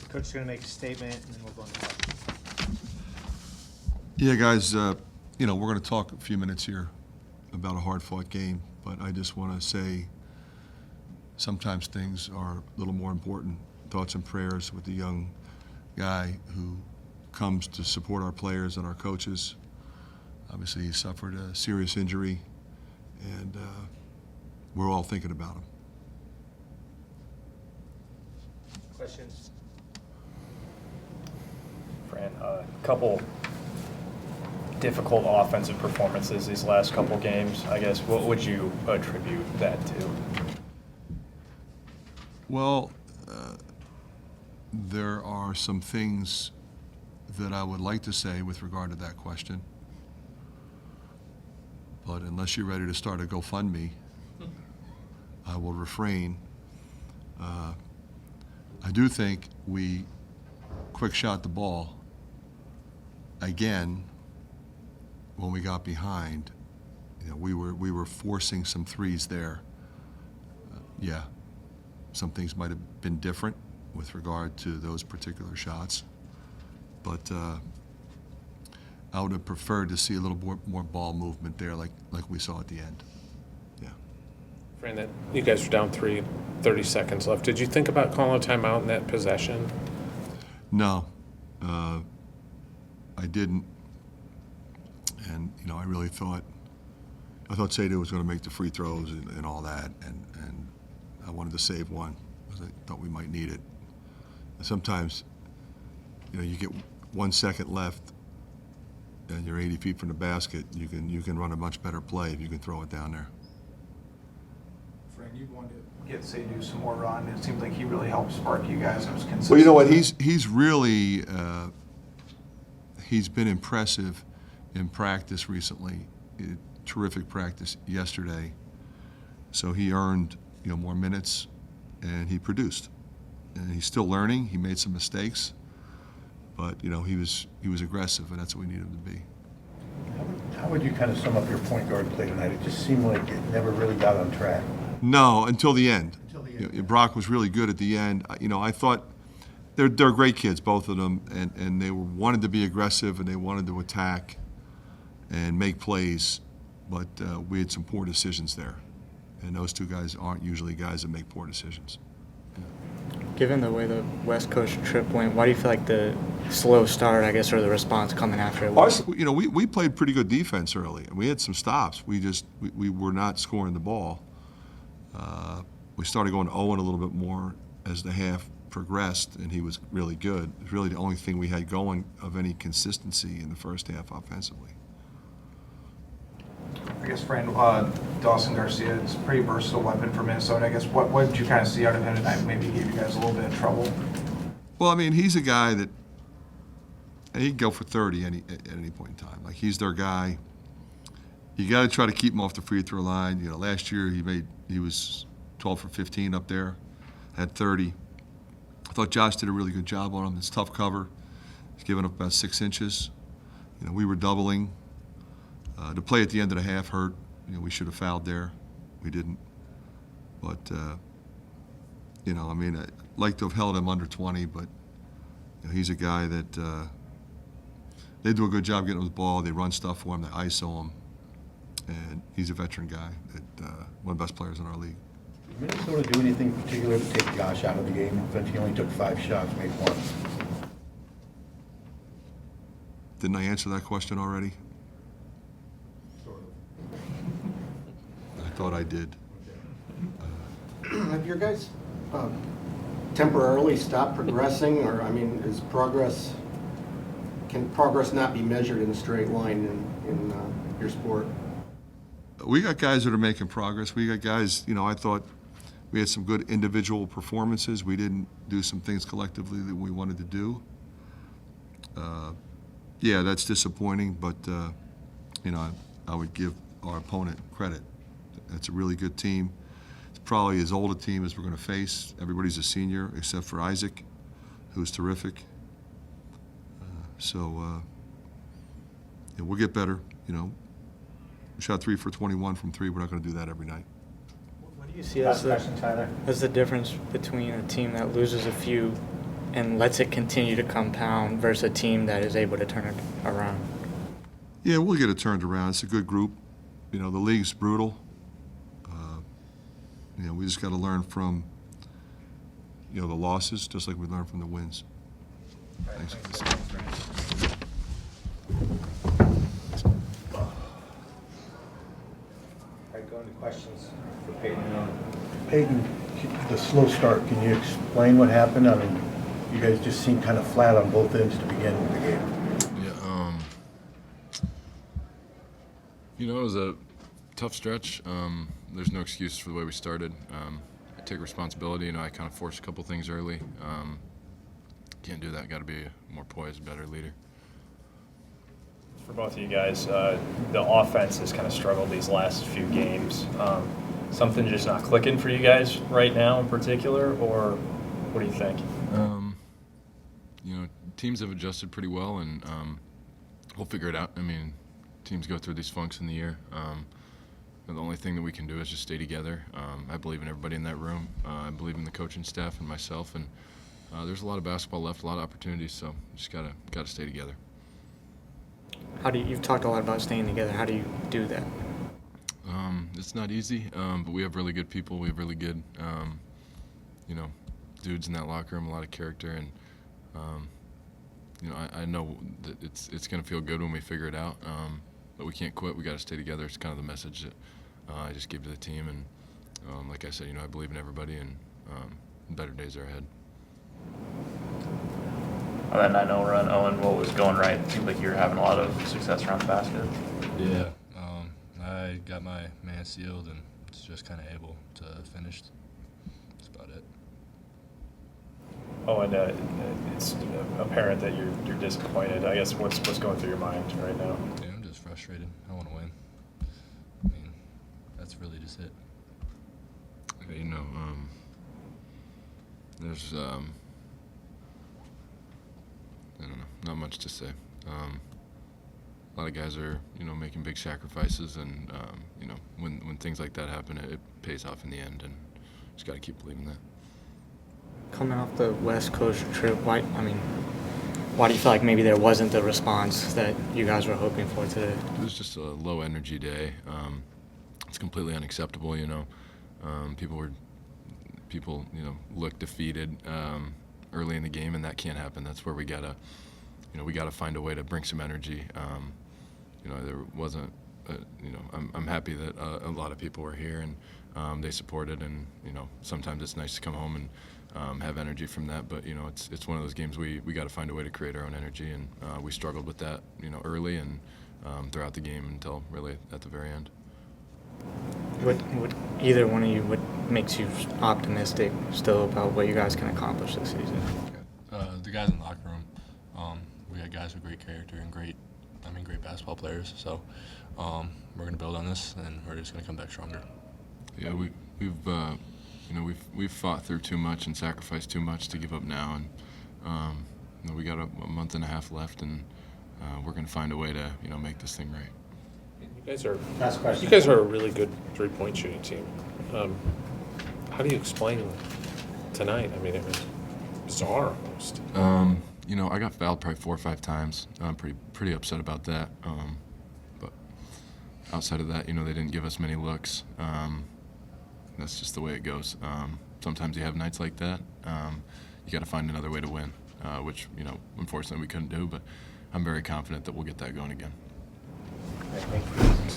Coach is going to make a statement, and then we'll go on to questions. Yeah, guys, we're going to talk a few minutes here about a hard-fought game, but I just want to say sometimes things are a little more important. Thoughts and prayers with the young guy who comes to support our players and our coaches. Obviously, he suffered a serious injury, and we're all thinking about him. Questions? Fran, a couple difficult offensive performances these last couple games. I guess, what would you attribute that to? Well, there are some things that I would like to say with regard to that question, but unless you're ready to start a GoFundMe, I will refrain. I do think we quick shot the ball again when we got behind. We were forcing some threes there. Yeah, some things might have been different with regard to those particular shots, but I would have preferred to see a little more ball movement there, like we saw at the end. Yeah. Fran, that you guys were down 30 seconds left. Did you think about calling a timeout in that possession? No, I didn't, and I really thought Sadie was going to make the free throws and all that, and I wanted to save one because I thought we might need it. And sometimes, you get 1 second left, and you're 80 feet from the basket. You can run a much better play if you can throw it down there. Fran, you wanted to get Sadie some more run. It seemed like he really helped spark you guys. It was consistent. Well, you know what? He's really he's been impressive in practice recently. Terrific practice yesterday. So he earned more minutes, and he produced. And he's still learning. He made some mistakes, but he was aggressive, and that's what we need him to be. How would you kind of sum up your point guard play tonight? It just seemed like it never really got on track. No, until the end. Until the end. Brock was really good at the end. I thought they're great kids, both of them, and they wanted to be aggressive and they wanted to attack and make plays, but we had some poor decisions there. And those two guys aren't usually guys that make poor decisions. Given the way the West Coast trip went, why do you feel like the slow start, I guess, or the response coming after it was? We played pretty good defense early, and we had some stops. We were not scoring the ball. We started going 0 a little bit more as the half progressed, and he was really good. It was really the only thing we had going of any consistency in the first half offensively. I guess, Fran, Dawson Garcia is a pretty versatile weapon for Minnesota. I guess what did you kind of see out of him tonight? Maybe gave you guys a little bit of trouble. Well, he's a guy that he can go for 30 at any point in time. Like, he's their guy. You got to try to keep him off the free throw line. Last year he was 12 for 15 up there, had 30. I thought Josh did a really good job on him. It's tough cover. He's given up about 6 inches. We were doubling. The play at the end of the half hurt. We should have fouled there. We didn't. But, I'd like to have held him under 20, but he's a guy that they do a good job getting him the ball. They run stuff for him. They ISO him. And he's a veteran guy, one of the best players in our league. Did Minnesota do anything particular to take Josh out of the game? He only took 5 shots, made 1. Didn't I answer that question already? I thought I did. Have your guys temporarily stopped progressing, or can progress not be measured in a straight line in your sport? We got guys that are making progress. We got guys, I thought we had some good individual performances. We didn't do some things collectively that we wanted to do. Yeah, that's disappointing, but I would give our opponent credit. It's a really good team. It's probably as old a team as we're going to face. Everybody's a senior except for Isaac, who's terrific. We'll get better. We shot 3 for 21 from 3. We're not going to do that every night. What do you see as the difference between a team that loses a few and lets it continue to compound versus a team that is able to turn it around? Yeah, we'll get it turned around. It's a good group. You know, the league's brutal. You know, we just got to learn from, you know, the losses, just like we learn from the wins. Thanks. All right, going to questions for Peyton. Peyton, the slow start, can you explain what happened? I mean, you guys just seemed kind of flat on both ends to begin the game. Yeah, you know, it was a tough stretch. There's no excuse for the way we started. I take responsibility. You know, I kind of forced a couple things early. Can't do that. Got to be a more poised, better leader. For both of you guys, the offense has kind of struggled these last few games. Something just not clicking for you guys right now in particular, or what do you think? You know, teams have adjusted pretty well, and we'll figure it out. I mean, teams go through these funks in the year. The only thing that we can do is just stay together. I believe in everybody in that room. I believe in the coaching staff and myself, and there's a lot of basketball left, a lot of opportunities, so just gotta stay together. You've talked a lot about staying together. How do you do that? It's not easy, but we have really good people. We have really good, you know, dudes in that locker room, a lot of character, and you know, I know that it's going to feel good when we figure it out, but we can't quit. We got to stay together. It's kind of the message that I just give to the team, and like I said, you know, I believe in everybody, and better days are ahead. On that 9-0 run, Owen, what was going right? It seemed like you were having a lot of success around the basket. Yeah, I got my man sealed and was just kind of able to finish. That's about it. Oh, and it's apparent that you're disappointed. I guess what's going through your mind right now? Yeah, I'm just frustrated. I want to win. I mean, that's really just it. You know, there's I don't know, not much to say. A lot of guys are, you know, making big sacrifices, and you know, when things like that happen, it pays off in the end, and just got to keep believing that. Coming off the West Coast trip, why do you feel like maybe there wasn't the response that you guys were hoping for today? It was just a low energy day. It's completely unacceptable, you know. People, you know, look defeated early in the game, and that can't happen. That's where we gotta find a way to bring some energy. You know, there wasn't, you know, I'm happy that a lot of people were here, and they supported, and you know, sometimes it's nice to come home and have energy from that. But you know, it's one of those games we got to find a way to create our own energy, and we struggled with that, you know, early and throughout the game until really at the very end. What either one of you, what makes you optimistic still about what you guys can accomplish this season? The guys in the locker room, we got guys with great character and great basketball players. So we're going to build on this, and we're just going to come back stronger. Yeah, we've you know, we've fought through too much and sacrificed too much to give up now, and you know, we got a month and a half left, and we're going to find a way to, you know, make this thing right. You guys are a really good three-point shooting team. How do you explain tonight? I mean, it was bizarre almost. You know, I got fouled probably 4 or 5 times. I'm pretty upset about that. But outside of that, you know, they didn't give us many looks. That's just the way it goes. Sometimes you have nights like that. You got to find another way to win, which, you know, unfortunately we couldn't do. But I'm very confident that we'll get that going again. Thank you.